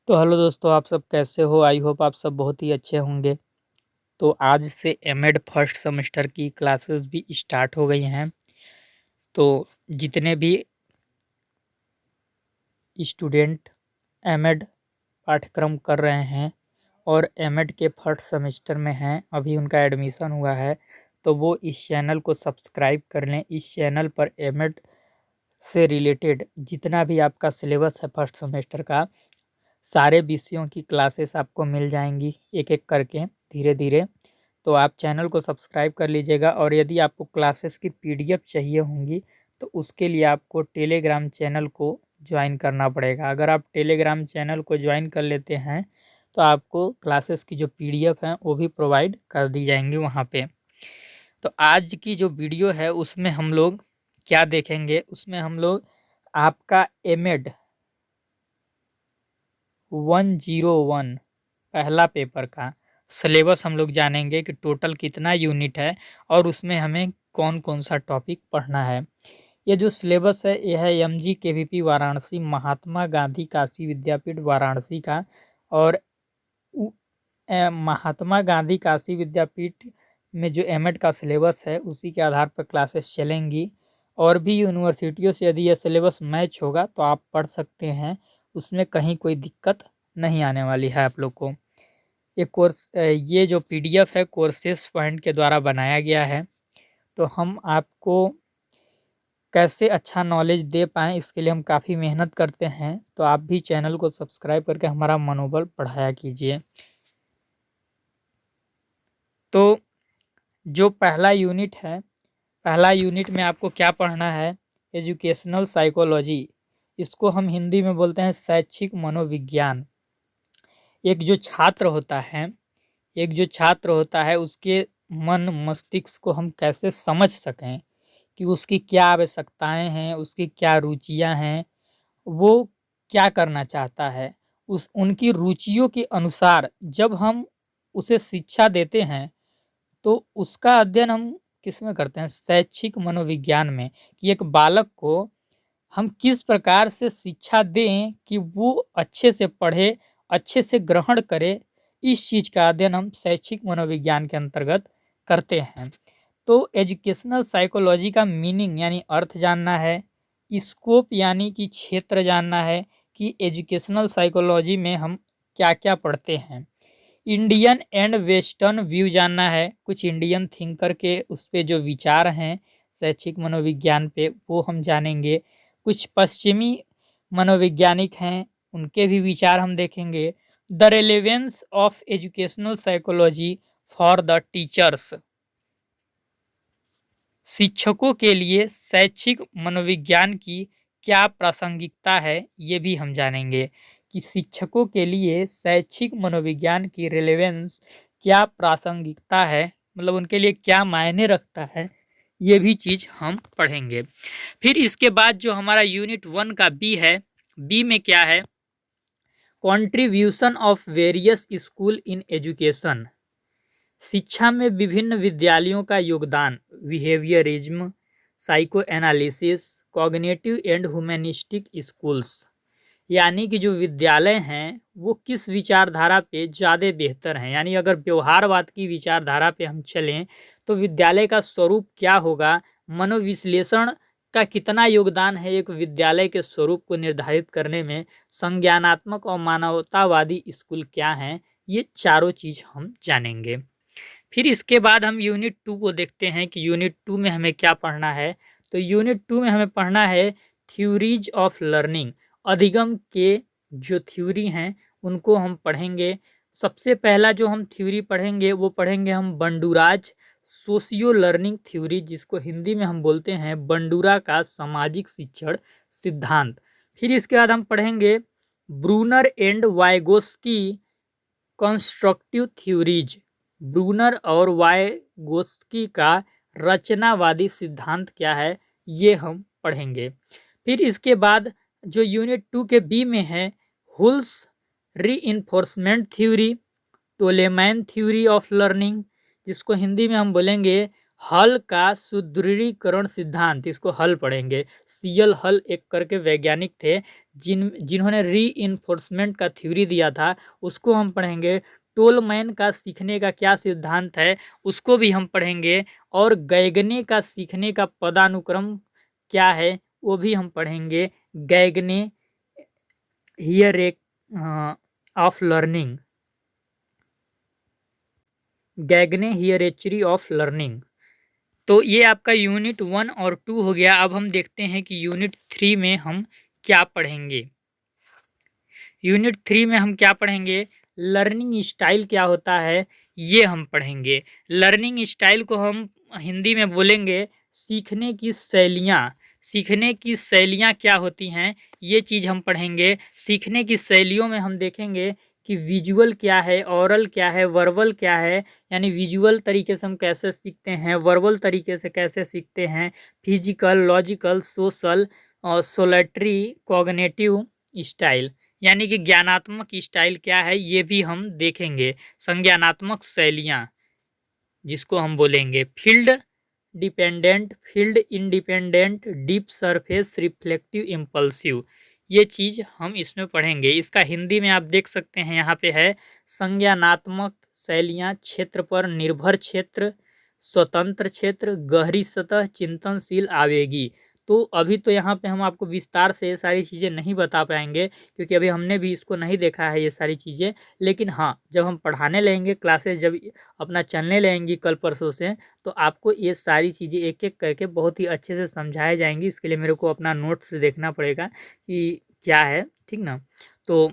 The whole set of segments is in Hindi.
तो हेलो दोस्तों, आप सब कैसे हो? आई होप आप सब बहुत ही अच्छे होंगे। तो आज से एमएड फर्स्ट सेमेस्टर की क्लासेस भी स्टार्ट हो गई हैं। तो जितने भी स्टूडेंट एमएड पाठ्यक्रम कर रहे हैं और एमएड के फर्स्ट सेमेस्टर में हैं, अभी उनका एडमिशन हुआ है, तो वो इस चैनल को सब्सक्राइब कर लें। इस चैनल पर एमएड से रिलेटेड जितना भी आपका सिलेबस है फर्स्ट सेमेस्टर का, सारे विषयों की क्लासेस आपको मिल जाएंगी एक एक करके धीरे धीरे। तो आप चैनल को सब्सक्राइब कर लीजिएगा। और यदि आपको क्लासेस की पीडीएफ चाहिए होंगी तो उसके लिए आपको टेलीग्राम चैनल को ज्वाइन करना पड़ेगा। अगर आप टेलीग्राम चैनल को ज्वाइन कर लेते हैं तो आपको क्लासेस की जो पीडीएफ हैं वो भी प्रोवाइड कर दी जाएंगी वहाँ पे। तो आज की जो वीडियो है उसमें हम लोग क्या देखेंगे, उसमें हम लोग आपका एमएड 101 पहला पेपर का सिलेबस हम लोग जानेंगे कि टोटल कितना यूनिट है और उसमें हमें कौन कौन सा टॉपिक पढ़ना है। ये जो सिलेबस है यह है एमजी केवीपी वाराणसी, महात्मा गांधी काशी विद्यापीठ वाराणसी का। और महात्मा गांधी काशी विद्यापीठ में जो एमएड का सिलेबस है उसी के आधार पर क्लासेस चलेंगी। और भी यूनिवर्सिटियों से यदि यह सिलेबस मैच होगा तो आप पढ़ सकते हैं, उसमें कहीं कोई दिक्कत नहीं आने वाली है आप लोग को। ये जो पीडीएफ है कोर्सेस पॉइंट के द्वारा बनाया गया है। तो हम आपको कैसे अच्छा नॉलेज दे पाएँ इसके लिए हम काफ़ी मेहनत करते हैं। तो आप भी चैनल को सब्सक्राइब करके हमारा मनोबल बढ़ाया कीजिए। तो जो पहला यूनिट है, पहला यूनिट में आपको क्या पढ़ना है? एजुकेशनल साइकोलॉजी, इसको हम हिंदी में बोलते हैं शैक्षिक मनोविज्ञान। एक जो छात्र होता है एक जो छात्र होता है उसके मन मस्तिष्क को हम कैसे समझ सकें कि उसकी क्या आवश्यकताएं हैं, उसकी क्या रुचियां हैं, वो क्या करना चाहता है। उस उनकी रुचियों के अनुसार जब हम उसे शिक्षा देते हैं तो उसका अध्ययन हम किस में करते हैं? शैक्षिक मनोविज्ञान में। कि एक बालक को हम किस प्रकार से शिक्षा दें कि वो अच्छे से पढ़े, अच्छे से ग्रहण करे, इस चीज़ का अध्ययन हम शैक्षिक मनोविज्ञान के अंतर्गत करते हैं। तो एजुकेशनल साइकोलॉजी का मीनिंग यानी अर्थ जानना है, स्कोप यानी कि क्षेत्र जानना है कि एजुकेशनल साइकोलॉजी में हम क्या-क्या पढ़ते हैं। इंडियन एंड वेस्टर्न व्यू जानना है, कुछ इंडियन थिंकर के उस पे जो विचार हैं शैक्षिक मनोविज्ञान पे वो हम जानेंगे। कुछ पश्चिमी मनोवैज्ञानिक हैं उनके भी विचार हम देखेंगे। The relevance of educational psychology for the teachers, शिक्षकों के लिए शैक्षिक मनोविज्ञान की क्या प्रासंगिकता है, ये भी हम जानेंगे कि शिक्षकों के लिए शैक्षिक मनोविज्ञान की रेलेवेंस क्या प्रासंगिकता है, मतलब उनके लिए क्या मायने रखता है, ये भी चीज़ हम पढ़ेंगे। फिर इसके बाद जो हमारा यूनिट 1 का बी है, बी में क्या है? Contribution of various school in education, शिक्षा में विभिन्न विद्यालयों का योगदान। Behaviourism, psycho analysis, cognitive and humanistic schools, यानी कि जो विद्यालय हैं वो किस विचारधारा पे ज़्यादा बेहतर हैं। यानी अगर व्यवहारवाद की विचारधारा पे हम चलें तो विद्यालय का स्वरूप क्या होगा, मनोविश्लेषण का कितना योगदान है एक विद्यालय के स्वरूप को निर्धारित करने में, संज्ञानात्मक और मानवतावादी स्कूल क्या हैं, ये चारों चीज़ हम जानेंगे। फिर इसके बाद हम यूनिट 2 को देखते हैं कि यूनिट 2 में हमें क्या पढ़ना है। तो यूनिट 2 में हमें पढ़ना है थ्योरीज ऑफ लर्निंग, अधिगम के जो थ्योरी हैं उनको हम पढ़ेंगे। सबसे पहला जो हम थ्योरी पढ़ेंगे वो पढ़ेंगे हम बंडूराज सोशियो लर्निंग थ्योरी, जिसको हिंदी में हम बोलते हैं बंडूरा का सामाजिक शिक्षण सिद्धांत। फिर इसके बाद हम पढ़ेंगे Bruner and Vygotsky constructive theories, Bruner और वाइगोस्की का रचनावादी सिद्धांत क्या है, ये हम पढ़ेंगे। फिर इसके बाद जो यूनिट 2 के बी में है Hull's reinforcement theory, Tolman theory of learning, जिसको हिंदी में हम बोलेंगे हल का सुदृढ़ीकरण सिद्धांत, इसको हल पढ़ेंगे। सीएल हल एक करके वैज्ञानिक थे जिन्होंने रीइंफोर्समेंट का थ्योरी दिया था, उसको हम पढ़ेंगे। टोलमैन का सीखने का क्या सिद्धांत है, उसको भी हम पढ़ेंगे। और गैगने का सीखने का पदानुक्रम क्या है, वो भी हम पढ़ेंगे। गैगने हियर एक ऑफ लर्निंग, गैगने हियरेचरी ऑफ लर्निंग। तो ये आपका यूनिट 1 और 2 हो गया। अब हम देखते हैं कि यूनिट 3 में हम क्या पढ़ेंगे। यूनिट 3 में हम क्या पढ़ेंगे, लर्निंग स्टाइल क्या होता है, ये हम पढ़ेंगे। लर्निंग स्टाइल को हम हिंदी में बोलेंगे सीखने की शैलियाँ। सीखने की शैलियाँ क्या होती हैं, ये चीज़ हम पढ़ेंगे। सीखने की शैलियों में हम देखेंगे कि विजुअल क्या है, ओरल क्या है, वर्बल क्या है। यानी विजुअल तरीके से हम कैसे सीखते हैं, वर्बल तरीके से कैसे सीखते हैं, फिजिकल, लॉजिकल, सोशल और सोलेटरी, कॉग्निटिव स्टाइल, यानी कि ज्ञानात्मक स्टाइल क्या है, ये भी हम देखेंगे। संज्ञानात्मक शैलियाँ जिसको हम बोलेंगे field dependent, field independent, deep surface, reflective, impulsive, ये चीज़ हम इसमें पढ़ेंगे। इसका हिंदी में आप देख सकते हैं, यहाँ पे है संज्ञानात्मक शैलियाँ, क्षेत्र पर निर्भर क्षेत्र, स्वतंत्र क्षेत्र, गहरी सतह, चिंतनशील, आवेगी। तो अभी तो यहाँ पे हम आपको विस्तार से ये सारी चीज़ें नहीं बता पाएंगे, क्योंकि अभी हमने भी इसको नहीं देखा है ये सारी चीज़ें। लेकिन हाँ, जब हम पढ़ाने लगेंगे, क्लासेस जब अपना चलने लगेंगी कल परसों से, तो आपको ये सारी चीज़ें एक एक करके बहुत ही अच्छे से समझाई जाएंगी। इसके लिए मेरे को अपना नोट्स देखना पड़ेगा कि क्या है, ठीक ना। तो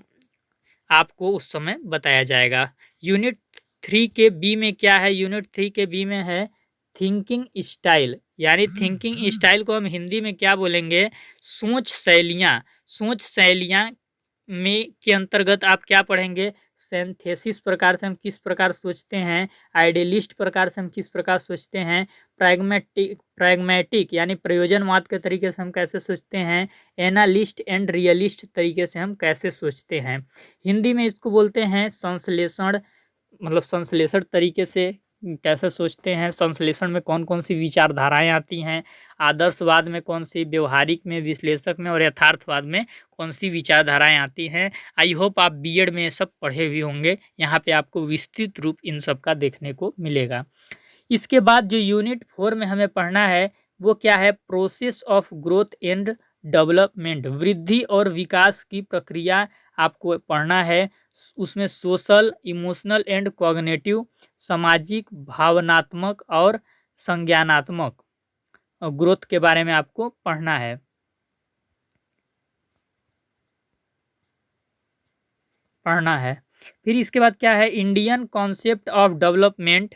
आपको उस समय बताया जाएगा। यूनिट 3 के बी में क्या है, यूनिट 3 के बी में है थिंकिंग स्टाइल। यानी थिंकिंग स्टाइल को हम हिंदी में क्या बोलेंगे, सोच शैलियाँ। सोच शैलियाँ में के अंतर्गत आप क्या पढ़ेंगे, सिंथेसिस प्रकार से हम किस प्रकार सोचते हैं, आइडियलिस्ट प्रकार से हम किस प्रकार सोचते हैं, प्रैग्मेटिक यानी प्रयोजनवाद के तरीके से हम कैसे सोचते हैं, एनालिस्ट एंड रियलिस्ट तरीके से हम कैसे सोचते हैं। हिंदी में इसको बोलते हैं संश्लेषण, मतलब संश्लेषण तरीके से कैसे सोचते हैं, संश्लेषण में कौन कौन सी विचारधाराएं आती हैं, आदर्शवाद में कौन सी, व्यवहारिक में, विश्लेषक में और यथार्थवाद में कौन सी विचारधाराएं आती हैं। आई होप आप बीएड में सब पढ़े हुए होंगे, यहाँ पे आपको विस्तृत रूप इन सब का देखने को मिलेगा। इसके बाद जो यूनिट 4 में हमें पढ़ना है वो क्या है, process of growth and development, वृद्धि और विकास की प्रक्रिया आपको पढ़ना है। उसमें सोशल, इमोशनल एंड कॉग्निटिव, सामाजिक, भावनात्मक और संज्ञानात्मक ग्रोथ के बारे में आपको पढ़ना है। फिर इसके बाद क्या है, Indian concept of development,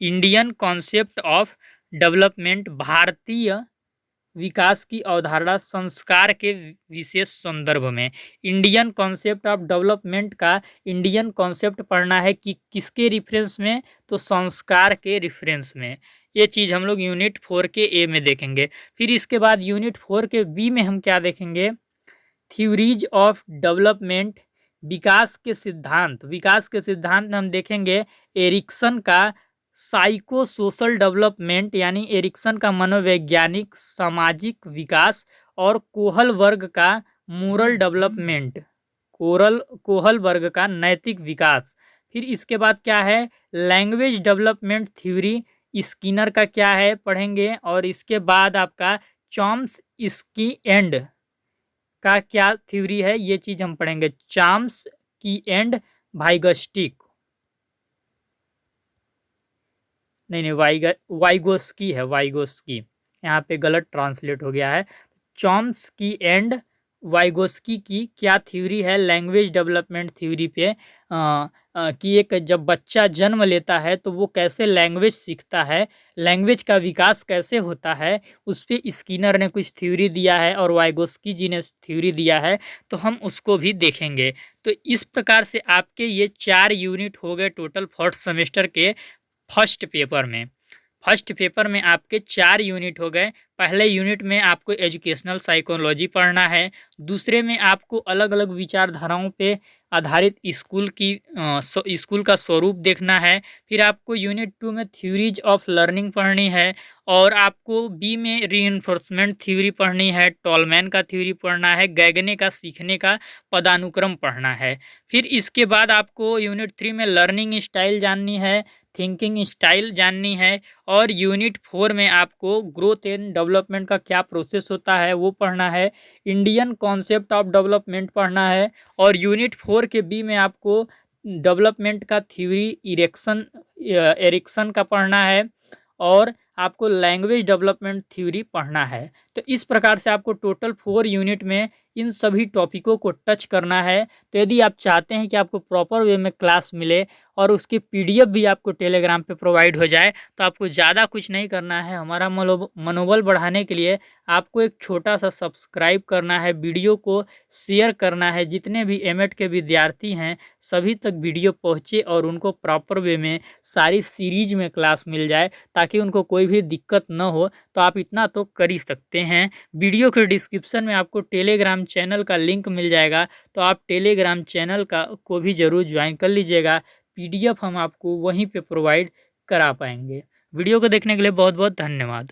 Indian concept of development, भारतीय विकास की अवधारणा संस्कार के विशेष संदर्भ में। इंडियन कॉन्सेप्ट ऑफ डेवलपमेंट का इंडियन कॉन्सेप्ट पढ़ना है कि किसके रिफरेंस में, तो संस्कार के रिफरेंस में। ये चीज़ हम लोग यूनिट 4 के ए में देखेंगे। फिर इसके बाद यूनिट 4 के बी में हम क्या देखेंगे, थ्योरीज ऑफ डेवलपमेंट, विकास के सिद्धांत। विकास के सिद्धांत में हम देखेंगे एरिक्सन का साइको सोशल डेवलपमेंट, यानी एरिक्सन का मनोवैज्ञानिक सामाजिक विकास, और कोहल वर्ग का मोरल डेवलपमेंट, कोहल वर्ग का नैतिक विकास। फिर इसके बाद क्या है, लैंग्वेज डेवलपमेंट थ्योरी, स्किनर का क्या है पढ़ेंगे। और इसके बाद आपका चॉम्स्की एंड का क्या थ्योरी है, ये चीज हम पढ़ेंगे। चॉम्स्की एंड वाइगस्टिक, नहीं वाइगोस्की है, वाइगोस्की, यहाँ पे गलत ट्रांसलेट हो गया है। चॉम्स्की एंड वाइगोस्की की क्या थ्योरी है, लैंग्वेज डेवलपमेंट थ्योरी पे, कि एक जब बच्चा जन्म लेता है तो वो कैसे लैंग्वेज सीखता है, लैंग्वेज का विकास कैसे होता है, उस पे स्किनर ने कुछ थ्योरी दिया है और वाइगोस्की जी ने थ्योरी दिया है, तो हम उसको भी देखेंगे। तो इस प्रकार से आपके ये 4 यूनिट हो गए टोटल 4th सेमेस्टर के फर्स्ट पेपर में। फर्स्ट पेपर में आपके 4 यूनिट हो गए। पहले यूनिट में आपको एजुकेशनल साइकोलॉजी पढ़ना है, दूसरे में आपको अलग-अलग विचारधाराओं पे आधारित स्कूल का स्वरूप देखना है। फिर आपको यूनिट 2 में थ्योरीज ऑफ लर्निंग पढ़नी है और आपको बी में रीइंफोर्समेंट थ्योरी पढ़नी है, टॉलमैन का थ्योरी पढ़ना है, गैगने का सीखने का पदानुक्रम पढ़ना है। फिर इसके बाद आपको यूनिट 3 में लर्निंग स्टाइल जाननी है, थिंकिंग स्टाइल जाननी है और यूनिट 4 में आपको ग्रोथ एंड डेवलपमेंट का क्या प्रोसेस होता है वो पढ़ना है, इंडियन कॉन्सेप्ट ऑफ डेवलपमेंट पढ़ना है और यूनिट 4 के बी में आपको डेवलपमेंट का थ्योरी एरिक्सन का पढ़ना है और आपको लैंग्वेज डेवलपमेंट थ्योरी पढ़ना है। तो इस प्रकार से आपको टोटल 4 यूनिट में इन सभी टॉपिकों को टच करना है। तो यदि आप चाहते हैं कि आपको प्रॉपर वे में क्लास मिले और उसकी पीडीएफ भी आपको टेलीग्राम पे प्रोवाइड हो जाए, तो आपको ज़्यादा कुछ नहीं करना है। हमारा मनोबल बढ़ाने के लिए आपको एक छोटा सा सब्सक्राइब करना है, वीडियो को शेयर करना है, जितने भी एमएड के विद्यार्थी हैं सभी तक वीडियो पहुँचे और उनको प्रॉपर वे में सारी सीरीज में क्लास मिल जाए ताकि उनको कोई भी दिक्कत न हो। तो आप इतना तो कर ही सकते हैं। वीडियो के डिस्क्रिप्शन में आपको टेलीग्राम चैनल का लिंक मिल जाएगा, तो आप टेलीग्राम चैनल का को भी ज़रूर ज्वाइन कर लीजिएगा। पीडीएफ हम आपको वहीं पे प्रोवाइड करा पाएंगे। वीडियो को देखने के लिए बहुत बहुत धन्यवाद।